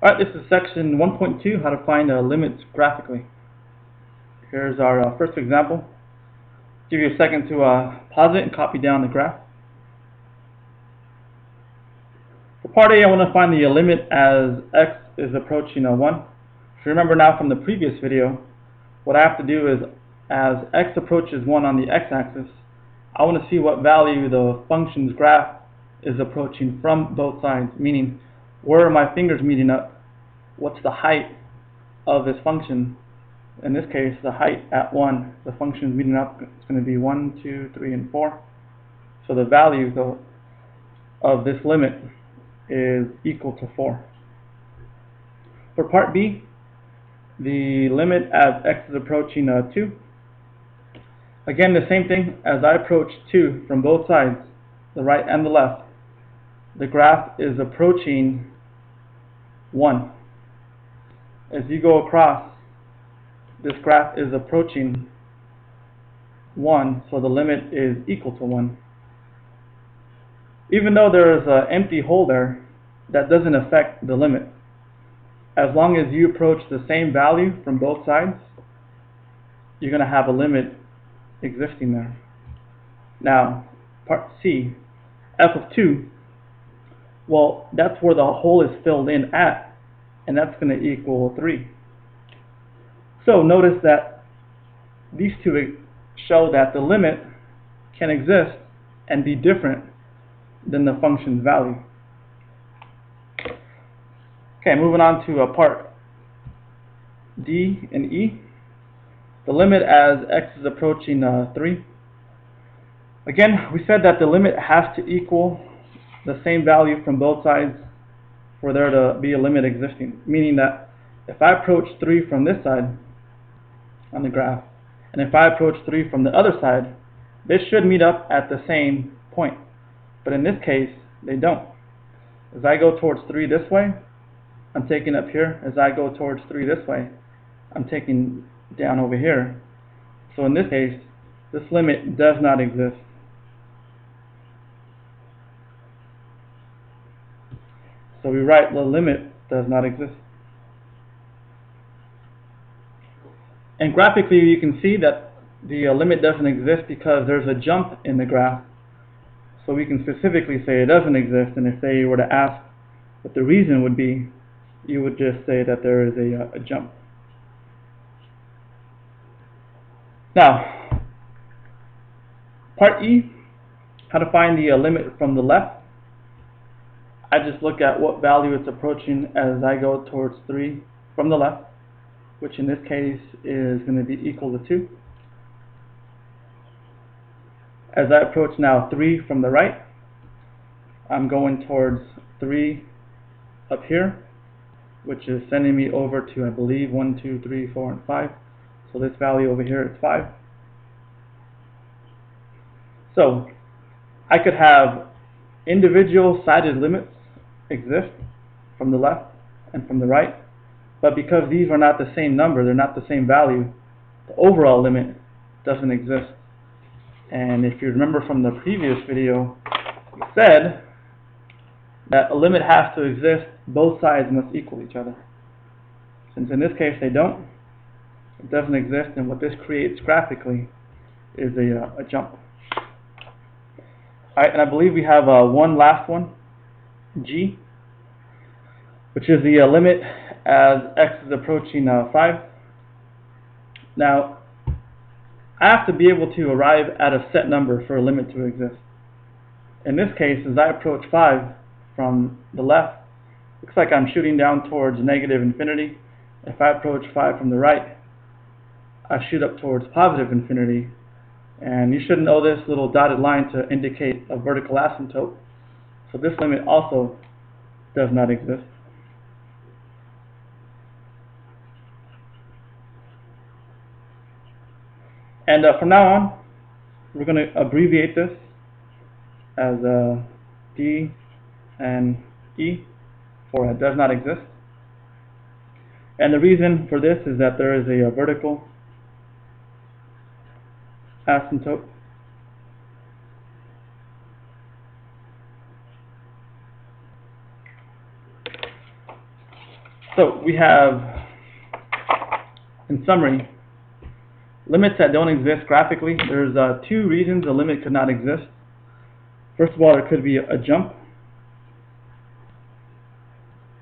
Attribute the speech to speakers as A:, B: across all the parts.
A: Alright, this is section 1.2, how to find limits graphically. Here's our first example. Give you a second to pause it and copy down the graph. For part A, I want to find the limit as x is approaching 1. If you remember now from the previous video, what I have to do is, as x approaches 1 on the x-axis, I want to see what value the function's graph is approaching from both sides, meaning where are my fingers meeting up? What's the height of this function? In this case, the height at 1, the function is meeting up, it's going to be 1, 2, 3, and 4. So the value of this limit is equal to 4. For part B, the limit as x is approaching 2. Again, the same thing, as I approach 2 from both sides, the right and the left, the graph is approaching 1. As you go across, this graph is approaching 1, so the limit is equal to 1. Even though there is an empty hole there, that doesn't affect the limit. As long as you approach the same value from both sides, you're going to have a limit existing there. Now, part C, f of 2, well, that's where the hole is filled in at, and that's going to equal 3. So notice that these two show that the limit can exist and be different than the function's value. Okay, moving on to part D and E. The limit as x is approaching 3. Again, we said that the limit has to equal the same value from both sides for there to be a limit existing, meaning that if I approach 3 from this side on the graph, and if I approach 3 from the other side, they should meet up at the same point. But in this case, they don't. As I go towards 3 this way, I'm taking up here. As I go towards 3 this way, I'm taking down over here. So in this case, this limit does not exist. So we write the limit does not exist. And graphically, you can see that the limit doesn't exist because there's a jump in the graph. So we can specifically say it doesn't exist, and if they were to ask what the reason would be, you would just say that there is a jump. Now, part E, how to find the limit from the left. I just look at what value it's approaching as I go towards 3 from the left, which in this case is going to be equal to 2. As I approach now 3 from the right, I'm going towards 3 up here, which is sending me over to, I believe, 1, 2, 3, 4, and 5. So this value over here is 5. So I could have individual sided limits exist from the left and from the right, but because these are not the same number, they're not the same value, the overall limit doesn't exist. And if you remember from the previous video, we said that a limit has to exist, both sides must equal each other. Since in this case they don't, it doesn't exist, and what this creates graphically is a jump. Alright, and I believe we have one last one, G, which is the limit as x is approaching 5. Now, I have to be able to arrive at a set number for a limit to exist. In this case, as I approach 5 from the left, looks like I'm shooting down towards negative infinity. If I approach 5 from the right, I shoot up towards positive infinity. And you should know this little dotted line to indicate a vertical asymptote. So this limit also does not exist. And from now on, we're going to abbreviate this as D and E for it does not exist. And the reason for this is that there is a vertical asymptote. So we have, in summary, limits that don't exist graphically. There's two reasons a limit could not exist. First of all, there could be a jump,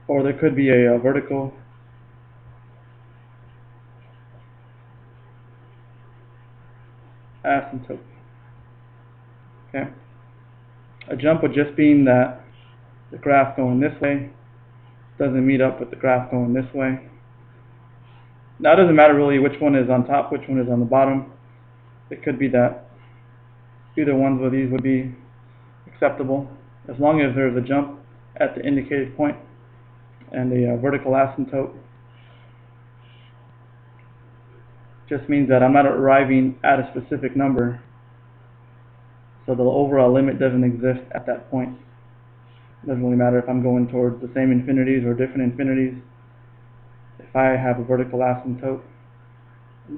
A: or there could be a vertical asymptote. Okay. A jump would just mean that the graph going this way doesn't meet up with the graph going this way. Now it doesn't matter really which one is on top, which one is on the bottom. It could be that either one of these would be acceptable as long as there's a jump at the indicated point and a vertical asymptote. Just means that I'm not arriving at a specific number, so the overall limit doesn't exist at that point. It doesn't really matter if I'm going towards the same infinities or different infinities. If I have a vertical asymptote,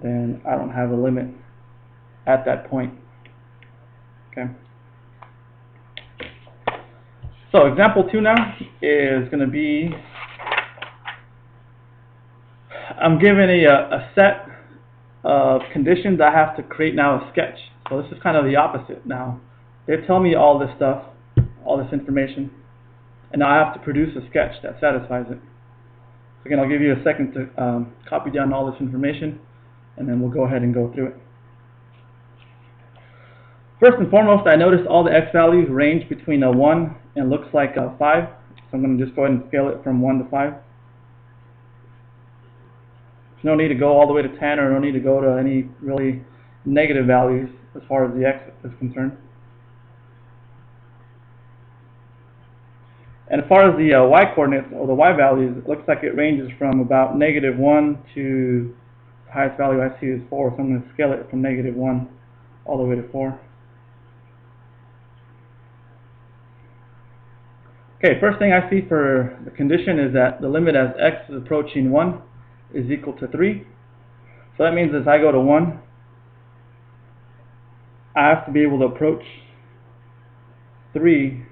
A: then I don't have a limit at that point. Okay. So example 2 now is going to be, I'm given a set of conditions. I have to create now a sketch. So this is kind of the opposite now. They tell me all this stuff, all this information, and now I have to produce a sketch that satisfies it. So again, I'll give you a second to copy down all this information, and then we'll go ahead and go through it. First and foremost, I notice all the x values range between a 1 and looks like a 5. So I'm going to just go ahead and scale it from 1 to 5. There's no need to go all the way to 10, or no need to go to any really negative values as far as the x is concerned. And as far as the y coordinates, or the y values, it looks like it ranges from about -1 to the highest value I see is 4. So I'm going to scale it from -1 all the way to 4. Okay, first thing I see for the condition is that the limit as x is approaching 1 is equal to 3. So that means as I go to 1, I have to be able to approach 3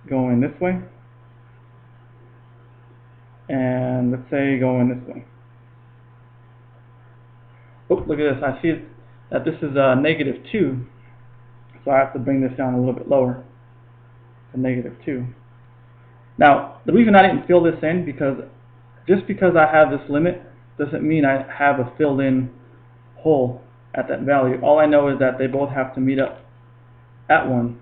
A: going this way, and let's say going this way. Oh, look at this. I see that this is -2, so I have to bring this down a little bit lower to -2. Now, the reason I didn't fill this in, because just because I have this limit doesn't mean I have a filled in hole at that value. All I know is that they both have to meet up at 1.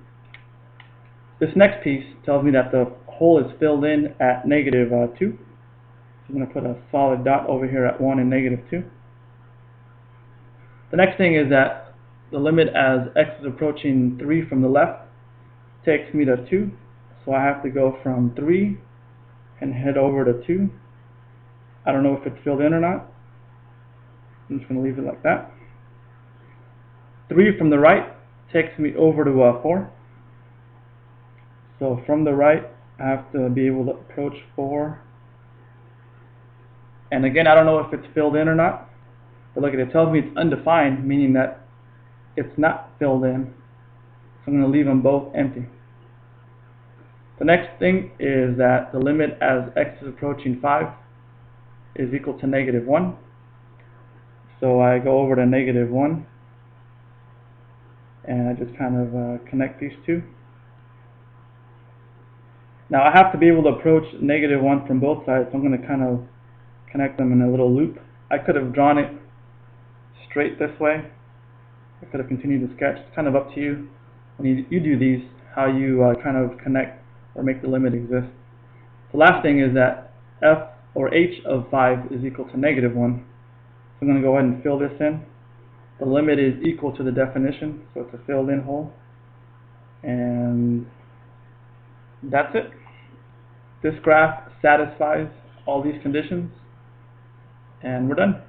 A: This next piece tells me that the hole is filled in at -2. So I'm going to put a solid dot over here at 1 and -2. The next thing is that the limit as x is approaching 3 from the left takes me to 2. So I have to go from 3 and head over to 2. I don't know if it's filled in or not. I'm just going to leave it like that. 3 from the right takes me over to 4. So from the right, I have to be able to approach 4. And again, I don't know if it's filled in or not. But look, it tells me it's undefined, meaning that it's not filled in. So I'm going to leave them both empty. The next thing is that the limit as x is approaching 5 is equal to -1. So I go over to -1, and I just kind of connect these two. Now I have to be able to approach -1 from both sides, so I'm going to kind of connect them in a little loop. I could have drawn it straight this way. I could have continued the sketch. It's kind of up to you when you do these, how you kind of connect or make the limit exist. The last thing is that f or h of 5 is equal to -1. So I'm going to go ahead and fill this in. The limit is equal to the definition, so it's a filled in hole. And that's it. This graph satisfies all these conditions, and we're done.